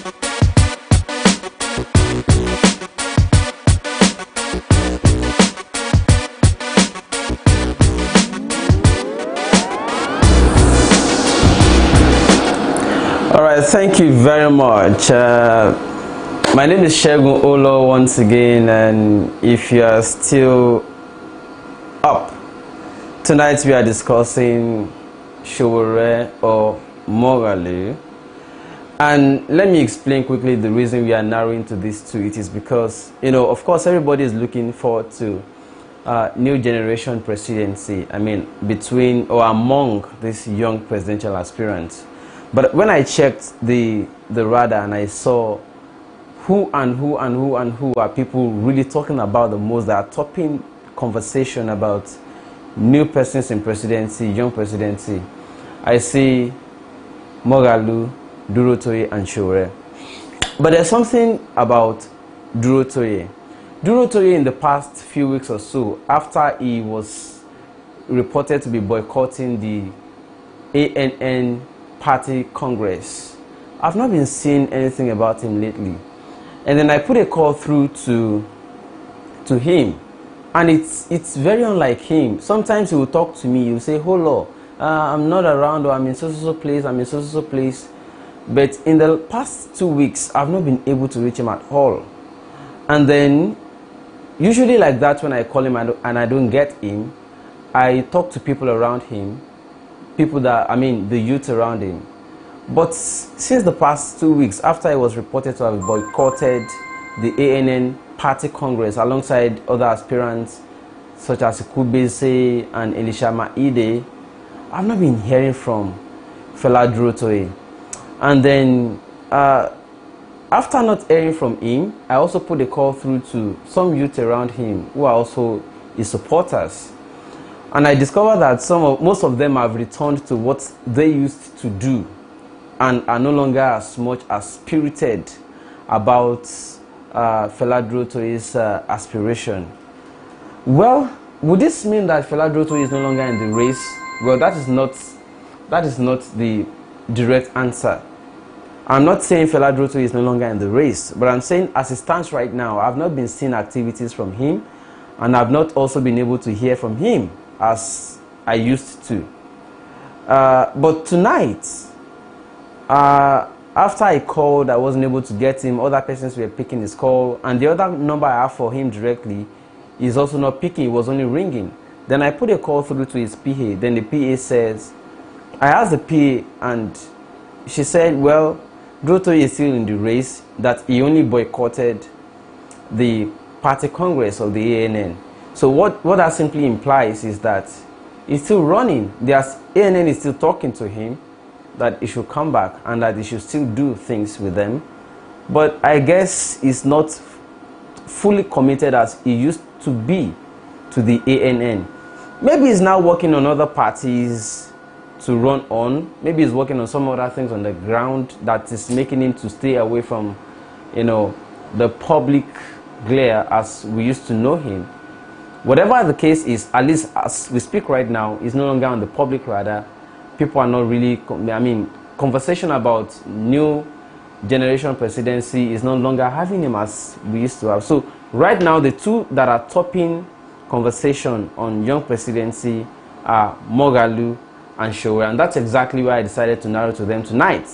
All right, thank you very much. My name is Sowore Olo once again, and if you are still up, tonight we are discussing Sowore Or Moghalu. And let me explain quickly the reason we are narrowing to these two. It is because, of course, everybody is looking forward to new generation presidency. I mean, between or among these young presidential aspirants. But when I checked the radar and I saw who are people really talking about the most, that are topping conversation about new persons in presidency, young presidency, I see Moghalu, Durotoye, and Sowore. But there's something about Durotoye. Durotoye, in the past few weeks or so, after he was reported to be boycotting the ANN Party Congress, I've not been seeing anything about him lately. And then I put a call through to him, and it's very unlike him. Sometimes he will talk to me, he will say, "Hello, I'm not around," or "I'm in so place, I'm in so place." But in the past 2 weeks, I've not been able to reach him at all. And then, usually like that, when I call him and I don't get him, I talk to people around him, the youth around him. But since the past 2 weeks, after it was reported to have boycotted the ANN Party Congress alongside other aspirants such as Kubese and Elisha Maide, I've not been hearing from Fela Durotoye. And then after not hearing from him, I also put a call through to some youth around him who are also his supporters. And I discovered that most of them have returned to what they used to do and are no longer as much as spirited about Fela Durotoye's aspiration. Well, would this mean that Fela Durotoye is no longer in the race? Well, that is not the direct answer. I'm not saying Fela Durotoye is no longer in the race, but I'm saying as it stands right now, I've not been seeing activities from him, and I've not also been able to hear from him as I used to. But tonight, after I called, I wasn't able to get him. Other persons were picking his call, and the other number I have for him directly is also not picking. It was only ringing. Then I put a call through to his PA. Then the PA says, I asked the PA, and she said, well, Durotoye is still in the race, that he only boycotted the party congress of the ANN. So what that simply implies is that he's still running. ANN is still talking to him that he should come back and that he should still do things with them. But I guess he's not fully committed as he used to be to the ANN. Maybe he's now working on other parties to run on. Maybe he's working on some other things on the ground that is making him to stay away from, the public glare as we used to know him. Whatever the case is, at least as we speak right now, he's no longer on the public radar. People are not really, conversation about new generation presidency is no longer having him as we used to have. So right now, the two that are topping conversation on young presidency are Moghalu and Sowore, and that's exactly why I decided to narrow to them tonight.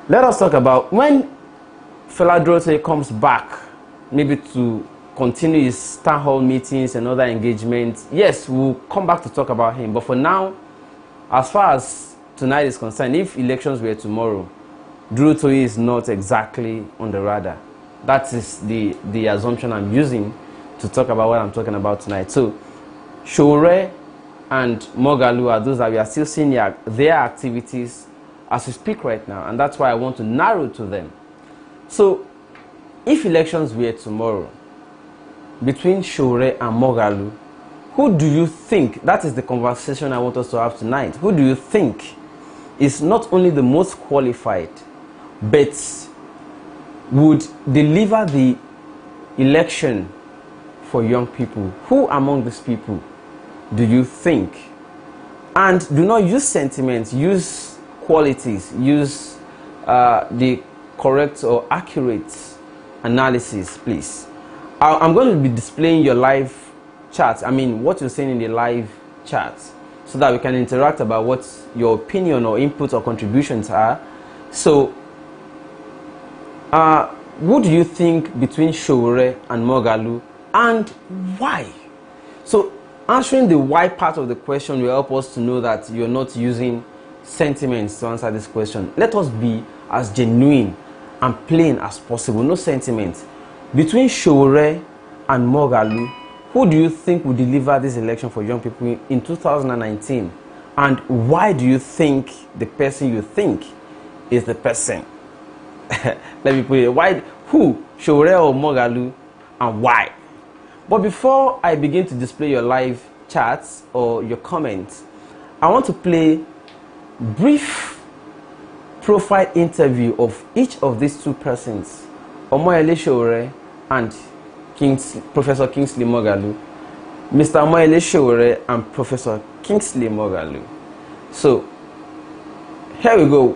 Let us talk about when Fela Durotoye comes back, maybe to continue his town hall meetings and other engagements. Yes, we'll come back to talk about him, but for now, as far as tonight is concerned, if elections were tomorrow, Durotoye is not exactly on the radar. That is the assumption I'm using to talk about what I'm talking about tonight. So, Sowore and Moghalu are those that we are still seeing their activities as we speak right now, and that's why I want to narrow to them. So, if elections were tomorrow, between Sowore and Moghalu, who do you think, that is the conversation I want us to have tonight, who do you think is not only the most qualified, but would deliver the election for young people? Who among these people do you think? And do not use sentiments, use qualities, use the correct or accurate analysis, please. I'm going to be displaying your live chat, what you're saying in the live chat, so that we can interact about what your opinion or input or contributions are. So, who do you think between Sowore and Moghalu, and why? So, answering the why part of the question will help us to know that you're not using sentiments to answer this question. Let us be as genuine and plain as possible, no sentiments. Between Sowore and Moghalu, who do you think will deliver this election for young people in 2019? And why do you think the person you think is the person? Let me put it. Why? Who? Sowore or Moghalu, and why? But before I begin to display your live chats or your comments, I want to play brief profile interview of each of these two persons, Omoyele Sowore and Professor Kingsley Moghalu. Mr. Omoyele Sowore and Professor Kingsley Moghalu. So, here we go.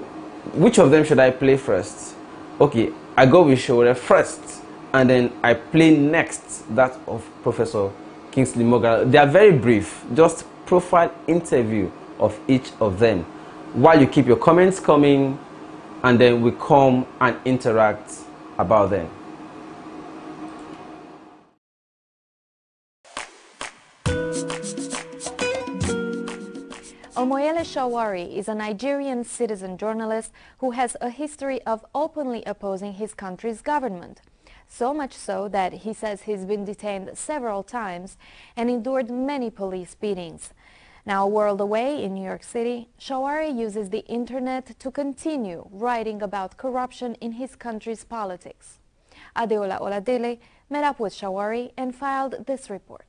Which of them should I play first? Okay, I go with Sowore first, and then I play next that of Professor Kingsley Moghalu. They are very brief, just profile interview of each of them, while you keep your comments coming, and then we come and interact about them. Omoyele Sowore is a Nigerian citizen journalist who has a history of openly opposing his country's government. So much so that he says he's been detained several times and endured many police beatings. Now a world away in New York City, Sowore uses the internet to continue writing about corruption in his country's politics. Adeola Oladele met up with Sowore and filed this report.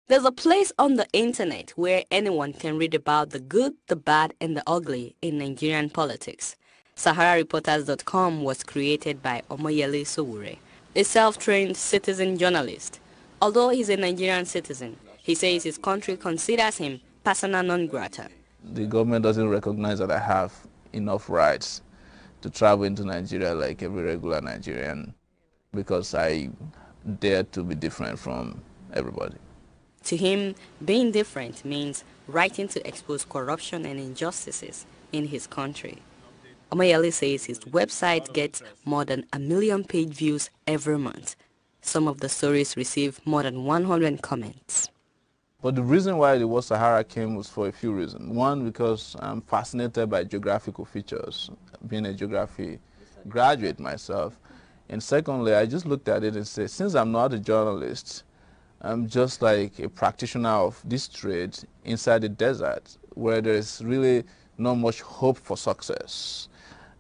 There's a place on the internet where anyone can read about the good, the bad, and the ugly in Nigerian politics. SaharaReporters.com was created by Omoyele Sowore, a self-trained citizen journalist. Although he's a Nigerian citizen, he says his country considers him persona non grata. The government doesn't recognize that I have enough rights to travel into Nigeria like every regular Nigerian, because I dare to be different from everybody. To him, being different means writing to expose corruption and injustices in his country. Omoyele says his website gets more than 1 million page views every month. Some of the stories receive more than 100 comments. But the reason why the word Sahara came was for a few reasons. One, because I'm fascinated by geographical features, being a geography graduate myself. And secondly, I just looked at it and said, since I'm not a journalist, I'm just like a practitioner of this trade inside the desert, where there's really not much hope for success.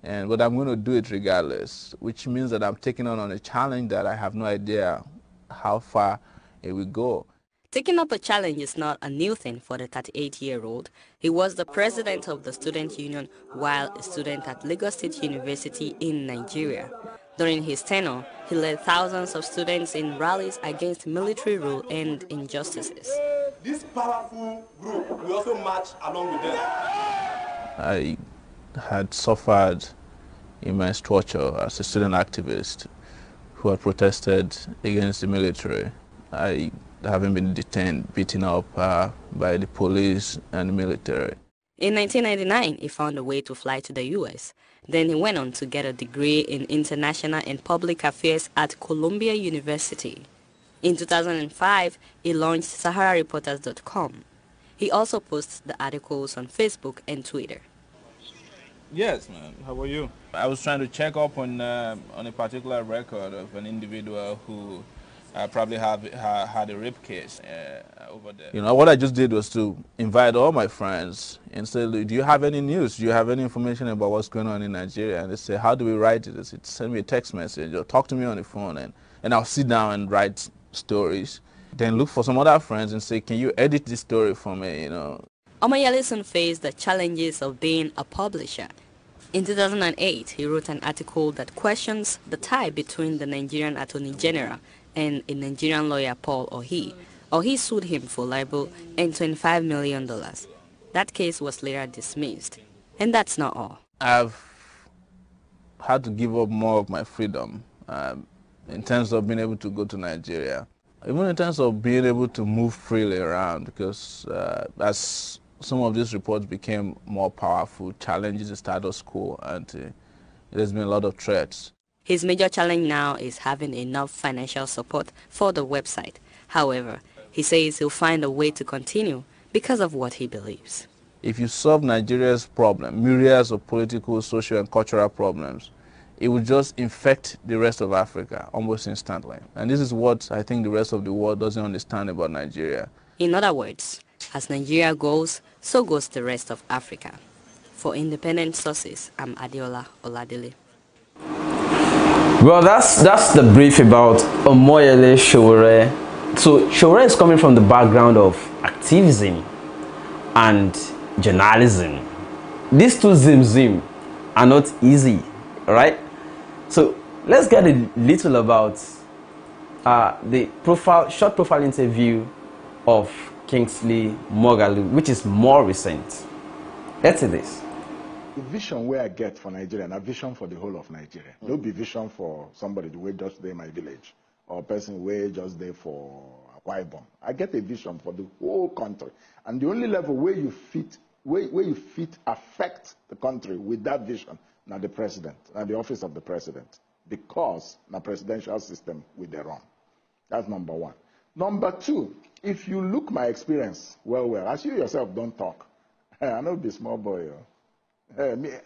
But I'm going to do it regardless, which means that I'm taking on a challenge that I have no idea how far it will go. Taking up a challenge is not a new thing for the 38-year-old. He was the president of the student union while a student at Lagos State University in Nigeria. During his tenure, he led thousands of students in rallies against military rule and injustices. This powerful group, we also march along with them. I had suffered immense torture as a student activist who had protested against the military. I haven't been detained, beaten up by the police and the military. In 1999, he found a way to fly to the U.S. Then he went on to get a degree in International and Public Affairs at Columbia University. In 2005, he launched SaharaReporters.com. He also posts the articles on Facebook and Twitter. Yes, man. How are you? I was trying to check up on a particular record of an individual who probably had a rape case over there. You know, what I just did was to invite all my friends and say, do you have any news? Do you have any information about what's going on in Nigeria? And they say, how do we write it? They said, send me a text message or talk to me on the phone, and I'll sit down and write stories. Then look for some other friends and say, can you edit this story for me, you know? Omoyele soon faced the challenges of being a publisher. In 2008, he wrote an article that questions the tie between the Nigerian Attorney General and a Nigerian lawyer, Paul Ohi. Ohi sued him for libel and $25 million. That case was later dismissed. And that's not all. I've had to give up more of my freedom in terms of being able to go to Nigeria. Even in terms of being able to move freely around, because as some of these reports became more powerful, challenges the status quo, and there's been a lot of threats. His major challenge now is having enough financial support for the website. However, he says he'll find a way to continue because of what he believes. If you solve Nigeria's problem, myriads of political, social, and cultural problems, it will just infect the rest of Africa almost instantly. And this is what I think the rest of the world doesn't understand about Nigeria. In other words, as Nigeria goes, so goes the rest of Africa. For independent sources, I'm Adeola Oladele. Well, that's the brief about Omoyele Sowore. So Sowore is coming from the background of activism and journalism. These two zim are not easy, right? So let's get a little about the short profile interview of Kingsley Moghalu, which is more recent. Let's see this. The vision where I get for Nigeria, and a vision for the whole of Nigeria. No be vision for somebody the way just there in my village, or a person way just there for Akwa Ibom. I get a vision for the whole country. And the only level where you fit, where you fit affect the country with that vision, now the president, now the office of the president. Because the presidential system with their own. That's number one. Number two, if you look my experience well, as you yourself don't talk, I know be small boy.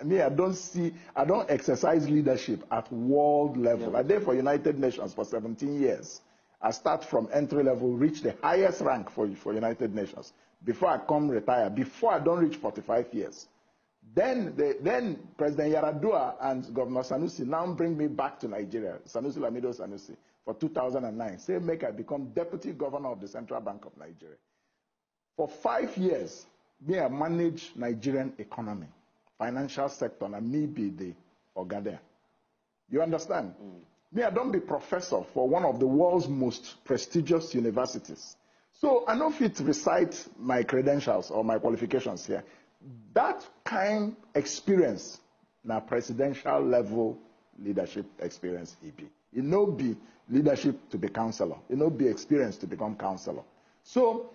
Me, I don't exercise leadership at world level. I did for United Nations for 17 years. I start from entry level, reach the highest rank for United Nations. Before I come retire, before I don't reach 45 years. Then President Yaradua and Governor Sanusi now bring me back to Nigeria, Sanusi Lamido Sanusi, for 2009. Say, make I become Deputy Governor of the Central Bank of Nigeria. For 5 years, me, I manage Nigerian economy. Financial sector, and me be the organ. You understand? Me, I don't be professor for one of the world's most prestigious universities. So I don't fit recite my credentials or my qualifications here. That kind of experience, now presidential level leadership experience, it be. It no be leadership to be counselor. It no be experience to become counselor. So,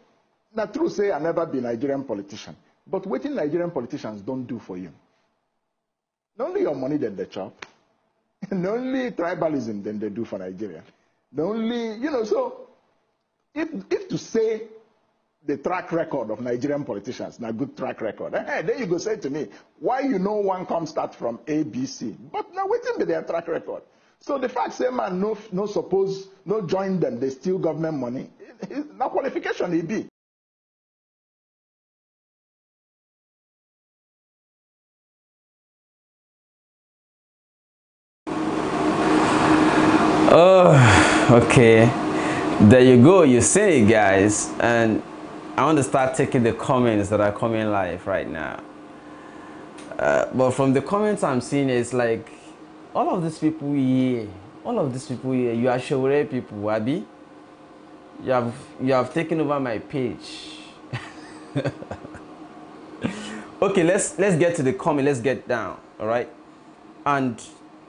now true say I never be Nigerian politician. But what Nigerian politicians don't do for you? Not only your money that they chop, not only tribalism that they do for Nigeria, not only, so if to say the track record of Nigerian politicians, not good track record, then you go say to me, why one come start from A, B, C? But now waiting be their track record. So the fact say man no suppose, no join them, they steal government money, no qualification it be. Oh, okay. There you go. You see it, guys. And I want to start taking the comments that are coming live right now. But from the comments I'm seeing, it's like all of these people here, you are Sowore people, Abi. You have taken over my page. Okay, let's get to the comment. Let's get down. All right. And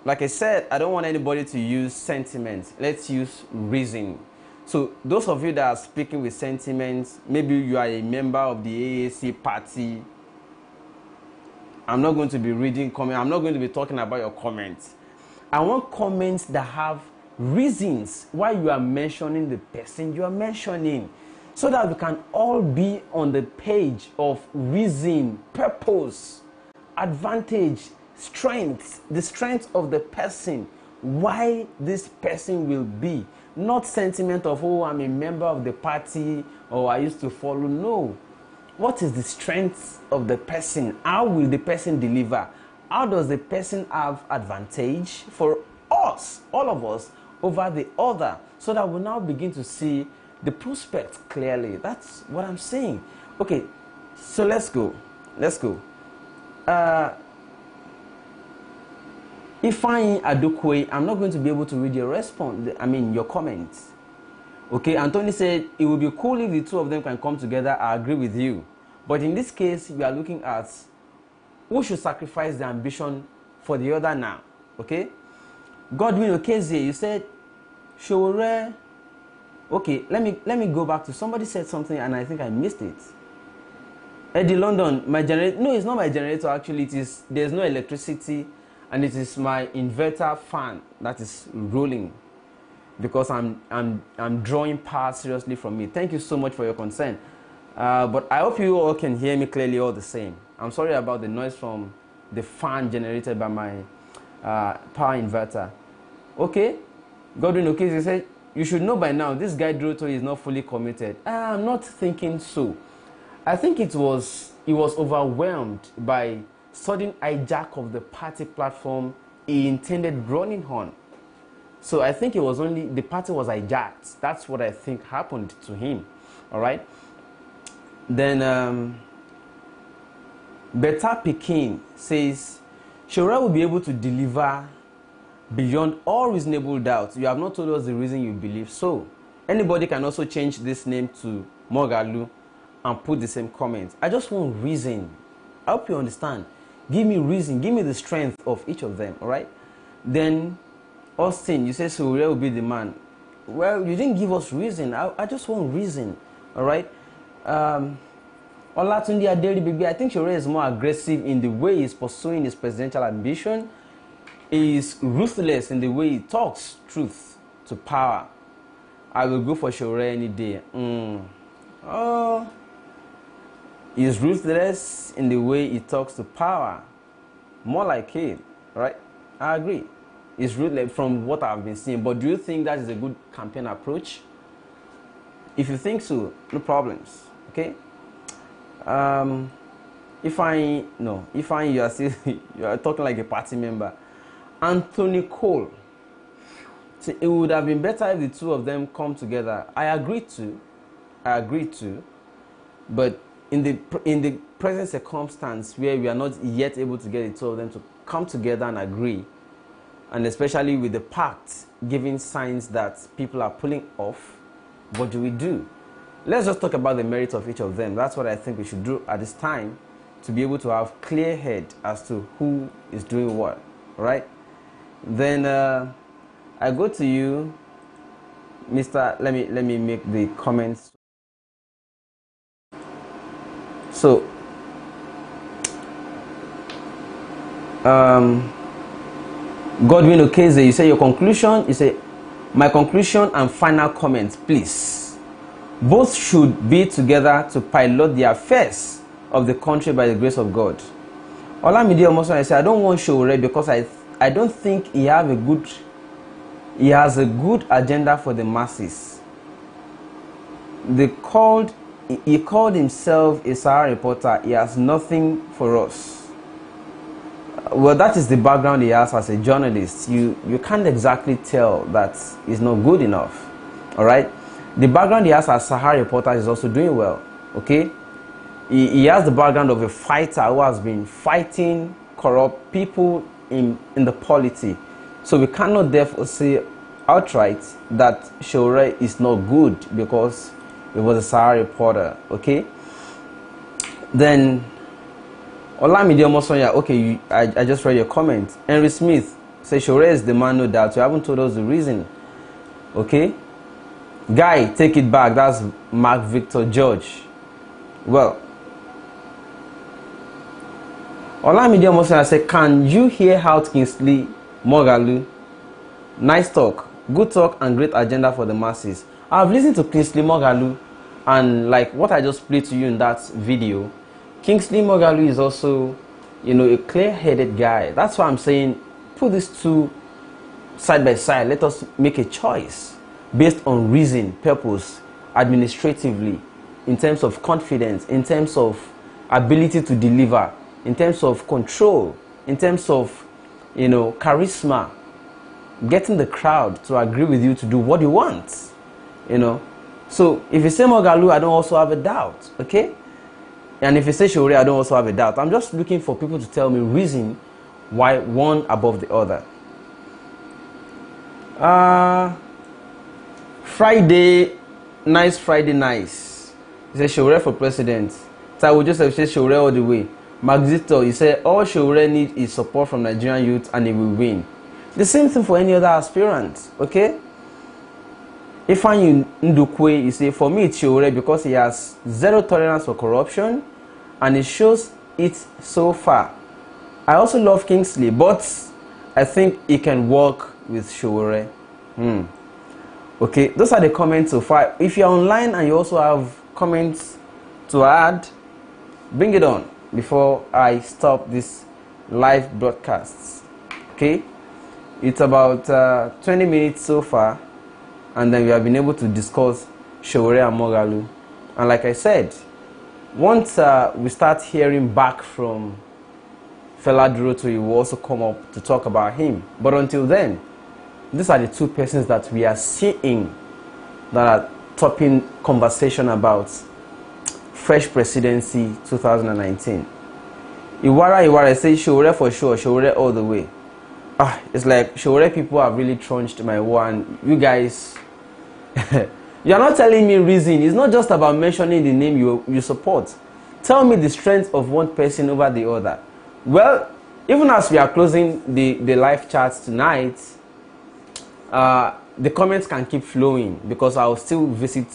like I said, I don't want anybody to use sentiments. Let's use reason. So those of you that are speaking with sentiments, maybe you are a member of the AAC party. I'm not going to be reading comments. I'm not going to be talking about your comments. I want comments that have reasons why you are mentioning the person you are mentioning, so that we can all be on the page of reason, purpose, advantage, strength, the strength of the person, why this person will be. Not sentiment of, oh, I'm a member of the party, or I used to follow. No. What is the strength of the person? How will the person deliver? How does the person have advantage for us, all of us, over the other, so that we'll now begin to see the prospect clearly. That's what I'm saying. Okay, so let's go. Ifeanyi Adokwe, I'm not going to be able to read your response, your comments. Okay, Anthony said it would be cool if the two of them can come together. I agree with you. But in this case, we are looking at who should sacrifice the ambition for the other now. Okay? Godwin Okezie, you said Sowore. Okay, let me go back to somebody said something and I think I missed it. Eddie London, my generator. No, it's not my generator actually. There's no electricity, and it is my inverter fan that is rolling because I'm drawing power seriously from me. Thank you so much for your concern. But I hope you all can hear me clearly all the same. I'm sorry about the noise from the fan generated by my power inverter. Okay, Godwin Okezie said, you should know by now this guy Droto is not fully committed. I'm not thinking so. I think he was overwhelmed by sudden hijack of the party platform he intended running on. So I think it was only the party was hijacked. That's what I think happened to him. All right. Then Beta Pekin says Sowore will be able to deliver beyond all reasonable doubt. You have not told us the reason you believe so. Anybody can also change this name to Moghalu and put the same comment. I just want reason. I hope you understand. Give me reason. Give me the strength of each of them. All right. Then Austin, you say Sowore will be the man. Well, you didn't give us reason. I just want reason. All right. Olatunde Aderi Baby, I think Sowore is more aggressive in the way he's pursuing his presidential ambition. He is ruthless in the way he talks truth to power. I will go for Sowore any day. Oh, he's ruthless in the way he talks to power. More like it, right? I agree. He's ruthless from what I've been seeing. But do you think that is a good campaign approach? If you think so, no problems. Okay. If you are still you are talking like a party member. Anthony Cole. See, it would have been better if the two of them come together. I agree to, but in the present circumstance where we are not yet able to get the two of them to come together and agree, and especially with the pact giving signs that people are pulling off, what do we do? Let's just talk about the merits of each of them. That's what I think we should do at this time, to be able to have clear head as to who is doing what, right? Then I go to you, Mr. Let me make the comments. So Godwin Okezie, you say your conclusion. You say my conclusion and final comment, please. Both should be together to pilot the affairs of the country by the grace of God. Olamide Omoson, I say I don't want Sowore because I don't think he has a good agenda for the masses. He called himself a Sahara reporter. He has nothing for us. Well, that is the background he has as a journalist. You can't exactly tell that he's not good enough. All right. The background he has as Sahara reporter is also doing well. Okay. He has the background of a fighter who has been fighting corrupt people in the polity. So we cannot therefore say outright that Sowore is not good because he was a Sahara reporter. Okay. Then Olamide Omosonya, okay, I just read your comment. Henry Smith says Sowore is the man, no doubt. You haven't told us the reason. Okay. Guy, take it back. That's Mark Victor George. Well, Olamide Omosonya said, can you hear out Kingsley Moghalu? Nice talk, good talk, and great agenda for the masses. I've listened to Kingsley Moghalu, and like what I just played to you in that video, Kingsley Moghalu is also, a clear-headed guy. That's why I'm saying put these two side by side. Let us make a choice based on reason, purpose, administratively, in terms of confidence, in terms of ability to deliver, in terms of control, in terms of, charisma, getting the crowd to agree with you to do what you want, So if you say Moghalu, I don't also have a doubt, okay? And if you say Sowore, I don't also have a doubt. I'm just looking for people to tell me reason why one above the other. Friday, nice. He said Sowore for president. Taiwo Joseph says Sowore all the way. Maxito, he said all Sowore needs is support from Nigerian youth and he will win. The same thing for any other aspirant, okay? Ifeanyi Ndukwe, you say, for me it's Sowore because he has zero tolerance for corruption and he shows it so far. I also love Kingsley, but I think he can work with Sowore. Okay, those are the comments so far. If you're online and you also have comments to add, bring it on before I stop this live broadcasts. Okay, it's about 20 minutes so far, and then we have been able to discuss Sowore Or Moghalu. And like I said, once we start hearing back from Fela Duroto, he will also come up to talk about him. But until then, these are the two persons that we are seeing that are topping conversation about fresh presidency 2019. Iwara says Sowore for sure, Sowore all the way. It's like Sowore people have really trunched my one. You guys, you are not telling me reason. It's not just about mentioning the name you support. Tell me the strength of one person over the other. Well, even as we are closing the live chats tonight, the comments can keep flowing because I will still visit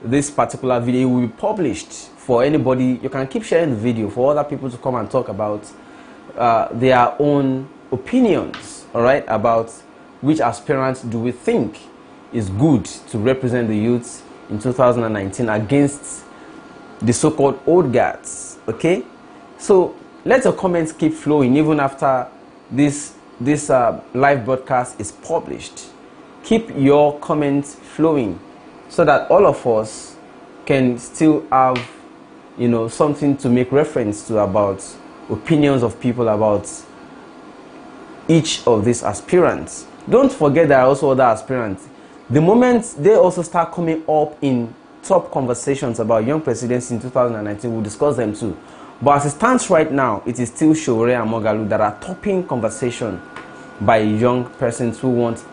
this particular video. It will be published for anybody. You can keep sharing the video for other people to come and talk about their own opinions, all right, about which aspirants do we think is good to represent the youth in 2019 against the so-called old guards. Okay, so let your comments keep flowing even after this live broadcast is published. Keep your comments flowing so that all of us can still have, you know, something to make reference to about opinions of people about each of these aspirants. Don't forget there are also other aspirants. The moment they also start coming up in top conversations about young presidency in 2019, we'll discuss them too. But as it stands right now, it is still Sowore Or Moghalu that are topping conversation by young persons who want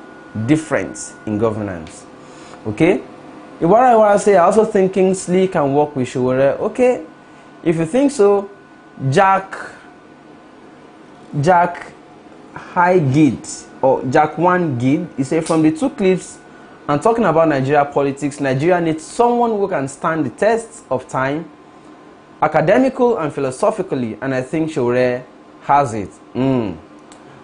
difference in governance. Okay? What I want to say, I also think Kingsley can work with Sowore. Okay, if you think so, Jack High Gid or Jack One Gid, he said from the two clips and talking about Nigeria politics, Nigeria needs someone who can stand the test of time, academical and philosophically, and I think Sowore has it.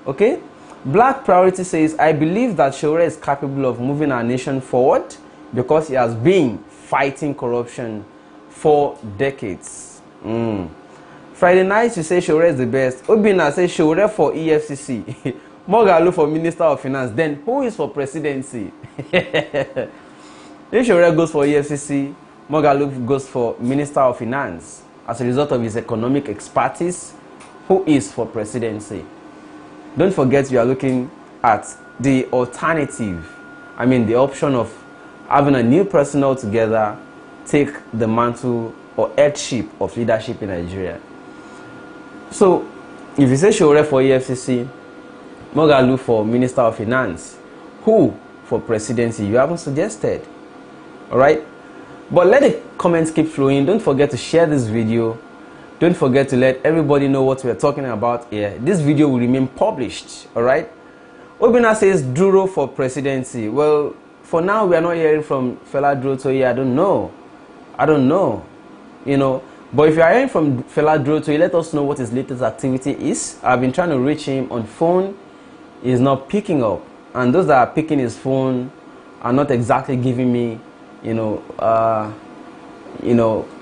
Okay, Black Priority says, I believe that Sowore is capable of moving our nation forward because he has been fighting corruption for decades. Friday night, you say Sowore is the best. Obina says Sowore for EFCC. Moghalu for Minister of Finance. Then who is for presidency? If Sowore goes for EFCC, Moghalu goes for Minister of Finance. As a result of his economic expertise, who is for presidency? Don't forget you are looking at the alternative. I mean the option of having a new person altogether take the mantle or headship of leadership in Nigeria. So, if you say Sowore for EFCC, Moghalu for Minister of Finance, who for presidency? You haven't suggested. Alright? But let the comments keep flowing. Don't forget to share this video. Don't forget to let everybody know what we're talking about here. This video will remain published. Alright? Obina says Duro for presidency. Well, for now, we are not hearing from Fela Duroto here. I don't know. You know. But if you are hearing from Fela Duroto, let us know what his latest activity is. I've been trying to reach him on phone. He's not picking up. And those that are picking his phone are not exactly giving me,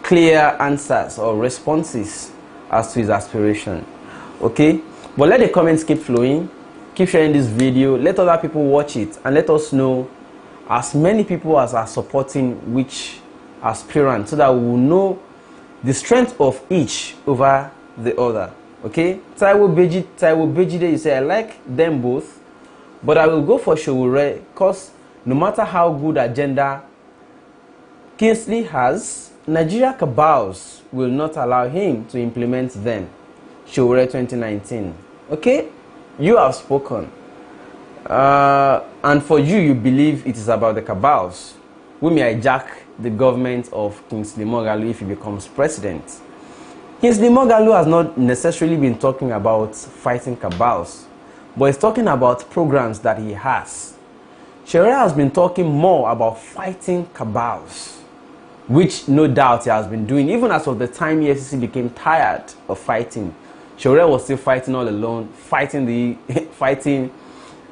clear answers or responses as to his aspiration. Okay? But let the comments keep flowing. Keep sharing this video. Let other people watch it. And let us know as many people as are supporting which aspirant so that we will know the strength of each over the other. Okay? Taiwo Bejide, you say, I like them both, but I will go for Sowore because no matter how good agenda Kingsley has, Nigeria cabals will not allow him to implement them. Sowore 2019. Okay? You have spoken. And for you, you believe it is about the cabals who may hijack the government of Kingsley Moghalu if he becomes president. Kingsley Moghalu has not necessarily been talking about fighting cabals, but he's talking about programs that he has. Sowore has been talking more about fighting cabals, which no doubt he has been doing. Even as of the time EFCC became tired of fighting, Sowore was still fighting all alone, fighting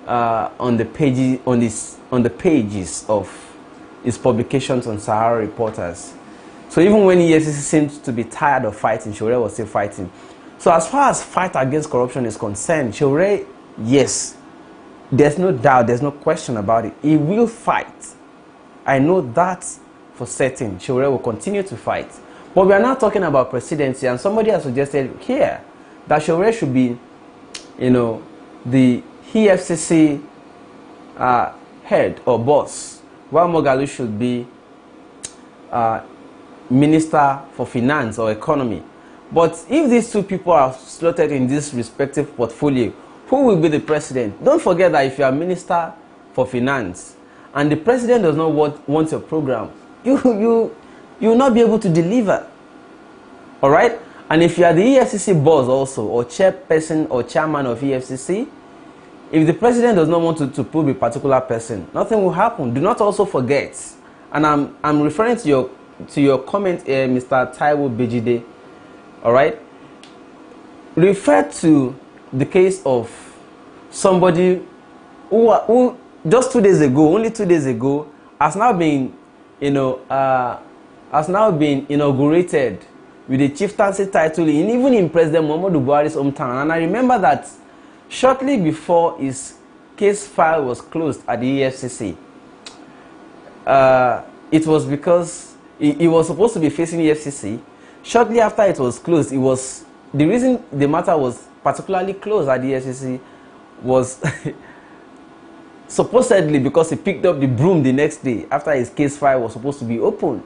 on the pages of his publications on Sahara Reporters. So even when EFCC seemed to be tired of fighting, Sowore was still fighting. So as far as fight against corruption is concerned, Sowore, yes, there's no doubt, there's no question about it. He will fight. I know that for certain. Sowore will continue to fight. But we are now talking about presidency, and somebody has suggested here that Sowore should be, the EFCC head or boss, while Moghalu should be Minister for Finance or Economy. But if these two people are slotted in this respective portfolio, who will be the president? Don't forget that if you are Minister for Finance and the president does not want your program, you will not be able to deliver. All right? And if you are the EFCC boss also, or chairperson or chairman of EFCC, if the president does not want to prove a particular person, nothing will happen. Do not also forget, and I'm referring to your comment here, Mr. Taiwo Bejide. All right? Refer to the case of somebody who just 2 days ago, only 2 days ago, has now been inaugurated with a chieftaincy title even in President Muhammadu Buhari's hometown. And I remember that shortly before his case file was closed at the EFCC, it was because he was supposed to be facing EFCC. Shortly after it was closed, the reason the matter was particularly closed at the EFCC was supposedly because he picked up the broom the next day after his case file was supposed to be opened.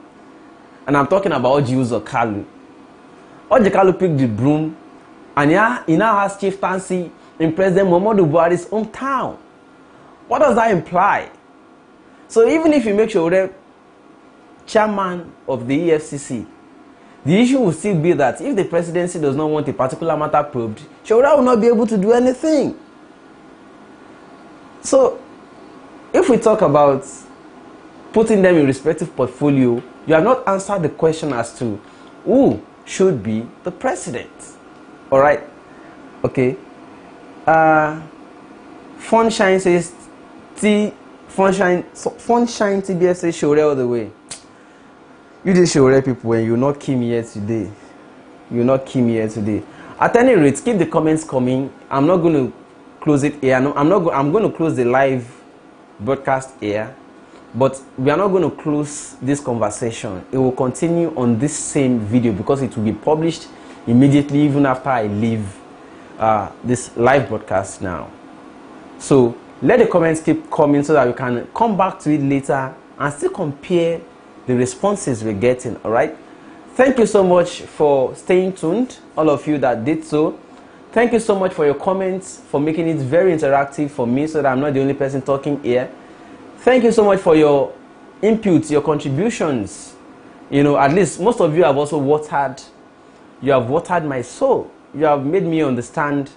And I'm talking about Omoyele Kalu. Kalu picked the broom, and he now has chieftaincy in President Muhammadu Buhari's hometown. What does that imply? So even if you make Sowore chairman of the EFCC, the issue will still be that if the presidency does not want a particular matter probed, Sowore will not be able to do anything. So if we talk about putting them in respective portfolio, you have not answered the question as to who should be the president. All right? Okay. Funshine says Funshine TBS says Sowore all the way. You did Sowore people when you not came here today. You not came here today. At any rate, keep the comments coming. I'm not going to close it here. I'm going to close the live broadcast here. But we are not going to close this conversation. It will continue on this same video because it will be published immediately even after I leave this live broadcast now. So let the comments keep coming so that we can come back to it later and still compare the responses we're getting. All right? Thank you so much for staying tuned, all of you that did so. Thank you so much for your comments, for making it very interactive for me so that I'm not the only person talking here. Thank you so much for your inputs, your contributions. At least most of you have also watered. You have watered my soul. You have made me understand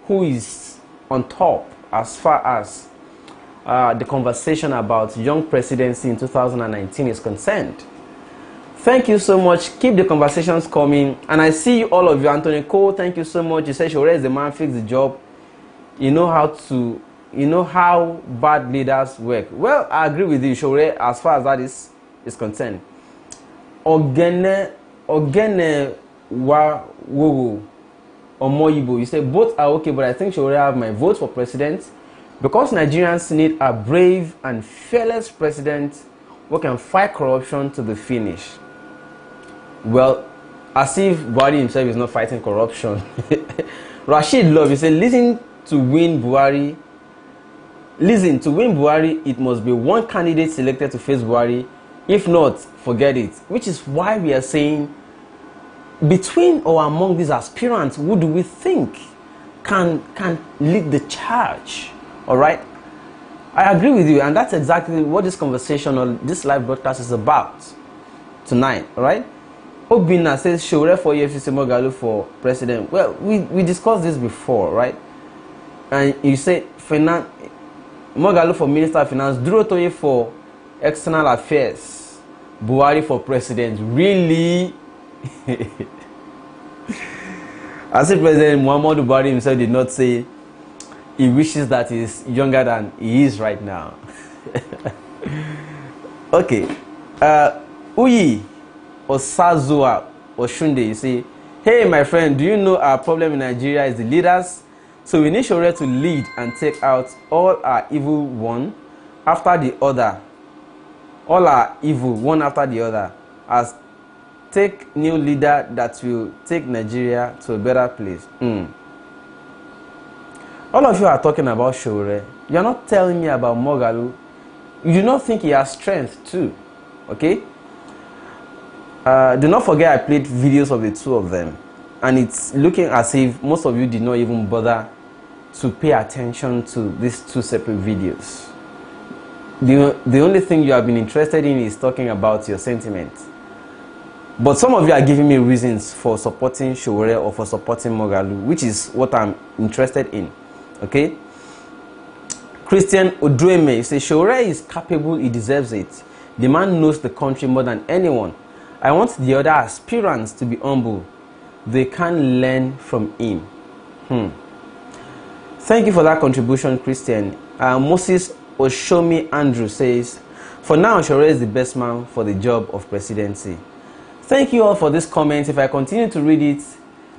who is on top as far as the conversation about young presidency in 2019 is concerned. Thank you so much. Keep the conversations coming. And I see you, all of you. Anthony Cole, thank you so much. You said Sowore is the man, fix the job. You know how bad leaders work. Well, I agree with you, Sowore, as far as that is concerned. Omoyele Omoyele, you say both are okay, but I think Sowore have my vote for president because Nigerians need a brave and fearless president who can fight corruption to the finish. Well, as if Buhari himself is not fighting corruption. Rashid Love, you say, listen, to win Buhari, it must be one candidate selected to face Buhari. If not, forget it. Which is why we are saying, between or among these aspirants, who do we think can lead the charge? All right? I agree with you, and that's exactly what this conversation or this live broadcast is about tonight. All right? Obina says Sowore for EFCC, Moghalu for president. Well, we discussed this before, right? and you say Moghalu for Minister of Finance, Duro Toye for External Affairs, Buhari for President. Really? As if President Muhammadu Buhari himself did not say he wishes that he is younger than he is right now. Okay. Uyi Osazua Oshunde, you say, hey my friend, do you know our problem in Nigeria is the leaders? So we need Sowore to lead and take out all our evil one after the other. All our evil one after the other. As take new leader that will take Nigeria to a better place. All of you are talking about Sowore. You are not telling me about Moghalu. You do not think he has strength too. Okay? Do not forget I played videos of the two of them. And it's looking as if most of you did not even bother to pay attention to these two separate videos. The only thing you have been interested in is talking about your sentiments. But some of you are giving me reasons for supporting Sowore or for supporting Moghalu, which is what I'm interested in. Okay? Christian Odrueme, you say Sowore is capable, he deserves it. The man knows the country more than anyone. I want the other aspirants to be humble. They can learn from him. Thank you for that contribution, Christian. Moses Oshomi Andrew says, for now, Sowore is the best man for the job of presidency. Thank you all for this comment. If I continue to read it,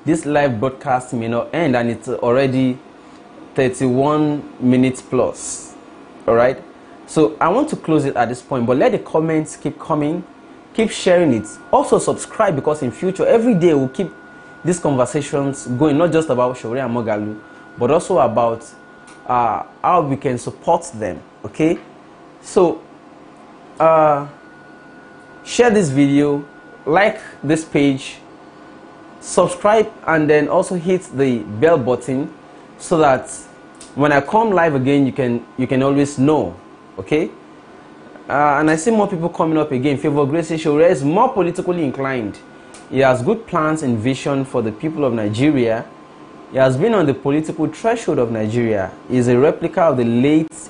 this live broadcast may not end, and it's already 31 minutes plus. All right? So I want to close it at this point, but let the comments keep coming. Keep sharing it. Also subscribe, because in future, every day we'll keep these conversations going, not just about Sowore and Moghalu, but also about how we can support them. Okay? So, share this video, like this page, subscribe, and then also hit the bell button so that when I come live again, you can always know. Okay? And I see more people coming up again. Favor Grace says Sowore is more politically inclined. He has good plans and vision for the people of Nigeria. He has been on the political threshold of Nigeria. He is a replica of the late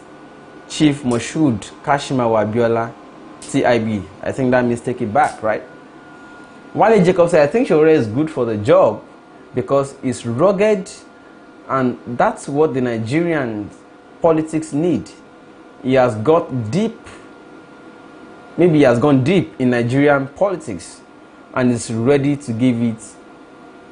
Chief Moshood Kashimawo Abiola, TIB. I think that means take it back, right? Wale Jacob said, I think Sowore is good for the job because he's rugged, and that's what the Nigerian politics need. He has got deep. Maybe he has gone deep in Nigerian politics and is ready to give it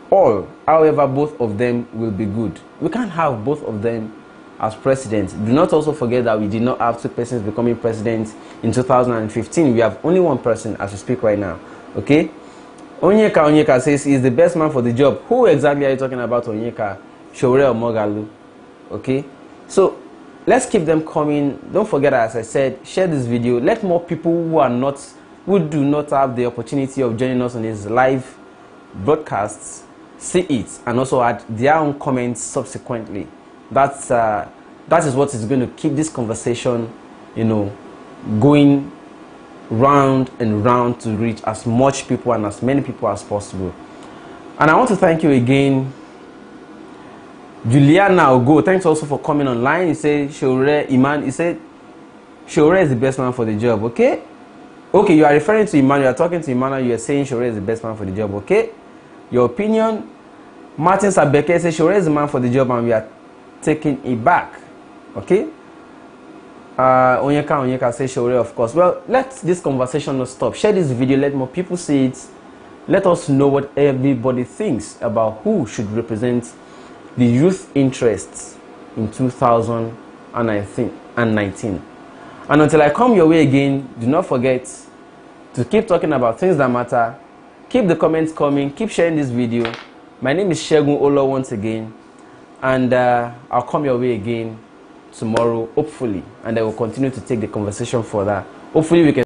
all. However, both of them will be good. We can't have both of them as presidents. Do not also forget that we did not have two persons becoming president in 2015. We have only one person as we speak right now. Okay? Onyeka says he is the best man for the job. Who exactly are you talking about, Onyeka? Sowore or Moghalu? Okay? So, let's keep them coming. Don't forget, as I said, share this video. Let more people who do not have the opportunity of joining us on these live broadcasts see it and also add their own comments subsequently. That is what is going to keep this conversation, going round and round to reach as much people and as many people as possible. And I want to thank you again, Juliana Ogo. Thanks also for coming online. You say Sowore Iman. You said Sowore is the best man for the job. Okay, you are referring to Iman. You are talking to Iman. You are saying Sowore is the best man for the job. Okay, your opinion. Martin Sabeke says Sowore is the man for the job, and we are taking it back. Okay. Onyeka says Sowore, of course. Well, let this conversation not stop. Share this video. Let more people see it. Let us know what everybody thinks about who should represent the youth interests in 2019. And until I come your way again, do not forget to keep talking about things that matter. Keep the comments coming. Keep sharing this video. My name is Segun Olo once again, and I'll come your way again tomorrow, hopefully, and I will continue to take the conversation further. Hopefully we can